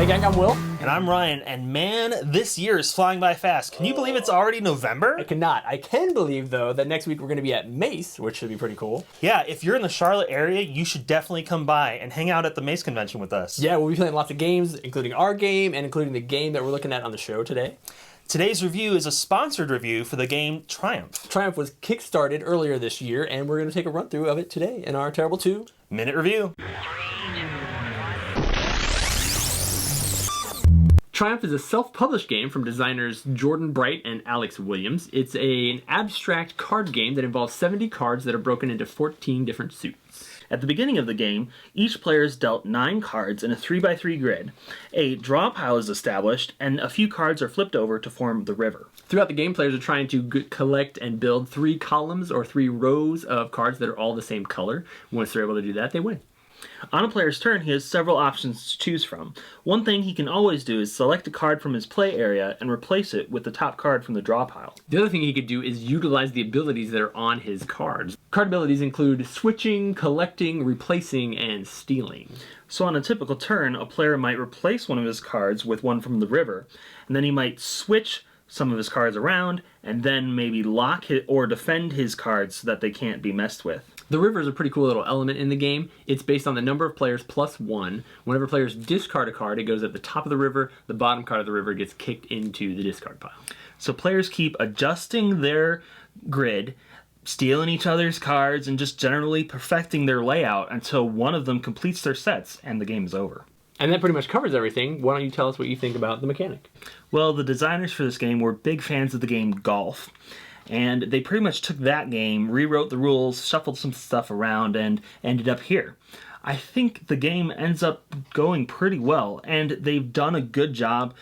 gang, I'm Will. And I'm Ryan, and man, this year is flying by fast. Can you believe it's already November? I cannot. I can believe, though, that next week we're going to be at Mace, which should be pretty cool. Yeah, if you're in the Charlotte area, you should definitely come by and hang out at the Mace convention with us. Yeah, we'll be playing lots of games, including our game and including the game that we're looking at on the show today. Today's review is a sponsored review for the game Triumph. Triumph was kickstarted earlier this year, and we're going to take a run-through of it today in our Terrible 2 Minute Review. Triumph is a self-published game from designers Jordan Bright and Alex Williams. It's an abstract card game that involves 70 cards that are broken into 14 different suits. At the beginning of the game, each player is dealt 9 cards in a 3x3 grid. A draw pile is established, and a few cards are flipped over to form the river. Throughout the game, players are trying to collect and build 3 columns or 3 rows of cards that are all the same color. Once they're able to do that, they win. On a player's turn, he has several options to choose from. One thing he can always do is select a card from his play area and replace it with the top card from the draw pile. The other thing he could do is utilize the abilities that are on his cards. Card abilities include switching, collecting, replacing, and stealing. So on a typical turn, a player might replace one of his cards with one from the river, and then he might switch some of his cards around, and then maybe lock it or defend his cards so that they can't be messed with. The river is a pretty cool little element in the game. It's based on the number of players plus 1. Whenever players discard a card, it goes at the top of the river. The bottom card of the river gets kicked into the discard pile. So players keep adjusting their grid, stealing each other's cards, and just generally perfecting their layout until one of them completes their sets and the game is over. And that pretty much covers everything. Why don't you tell us what you think about the mechanic? Well, the designers for this game were big fans of the game Golf. And they pretty much took that game, rewrote the rules, shuffled some stuff around, and ended up here. I think the game ends up going pretty well, and they've done a good job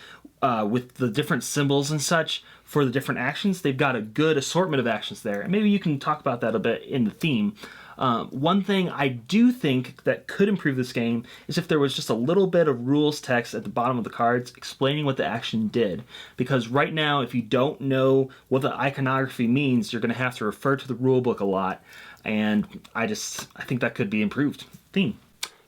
with the different symbols and such for the different actions. They've got a good assortment of actions there, and maybe you can talk about that a bit in the theme. One thing I do think that could improve this game is if there was just a little bit of rules text at the bottom of the cards explaining what the action did. Because right now, if you don't know what the iconography means, you're going to have to refer to the rule book a lot. And I think that could be improved. Theme.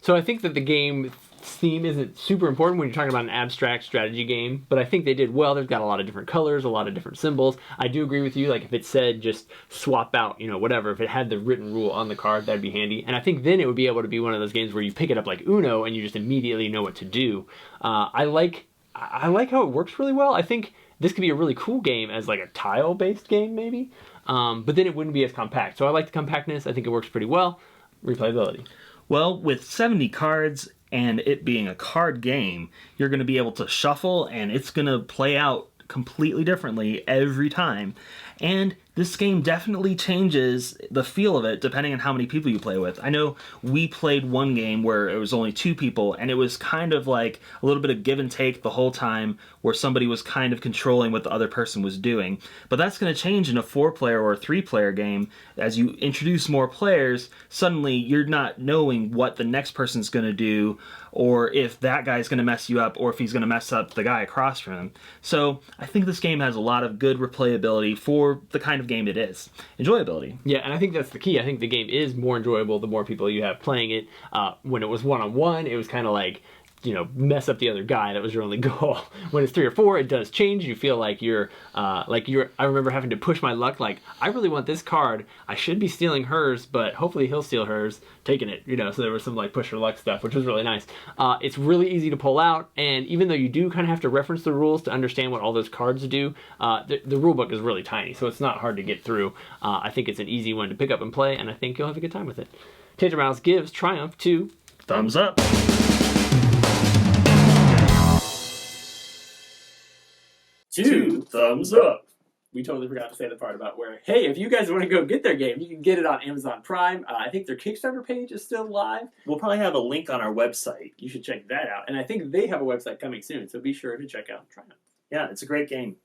So I think that the game theme isn't super important when you're talking about an abstract strategy game, but I think they did well. They've got a lot of different colors, a lot of different symbols. I do agree with you, like if it said just swap out, whatever, if it had the written rule on the card, that'd be handy. And I think then it would be able to be one of those games where you pick it up like Uno and you just immediately know what to do. I like how it works really well. I think this could be a really cool game as like a tile-based game maybe, but then it wouldn't be as compact. So I like the compactness. I think it works pretty well. Replayability. Well, with 70 cards and it being a card game, you're going to be able to shuffle and it's going to play out completely differently every time. And this game definitely changes the feel of it depending on how many people you play with. I know we played one game where it was only 2 people and it was kind of like a little bit of give and take the whole time where somebody was kind of controlling what the other person was doing. But that's going to change in a 4-player or a 3-player game. As you introduce more players, suddenly you're not knowing what the next person's going to do, or if that guy's going to mess you up, or if he's going to mess up the guy across from him. So I think this game has a lot of good replayability for the kind of game it is. Enjoyability. Yeah, and I think that's the key. I think the game is more enjoyable the more people you have playing it. When it was one-on-one, it was kind of like, mess up the other guy. That was your only goal. When it's 3 or 4, it does change. You feel like I remember having to push my luck. Like, I really want this card. I should be stealing hers, but hopefully he'll steal hers, taking it. So there was some like push your luck stuff, which was really nice. It's really easy to pull out, and even though you do kind of have to reference the rules to understand what all those cards do, the rule book is really tiny, so it's not hard to get through. I think it's an easy one to pick up and play, and I think you'll have a good time with it. Tantrum Mouse gives Triumph 2 thumbs up. 2 thumbs up. We totally forgot to say the part about where, hey, if you guys want to go get their game, you can get it on Amazon Prime. I think their Kickstarter page is still live. We'll probably have a link on our website. You should check that out. And I think they have a website coming soon, so be sure to check out Triumph. Yeah, it's a great game.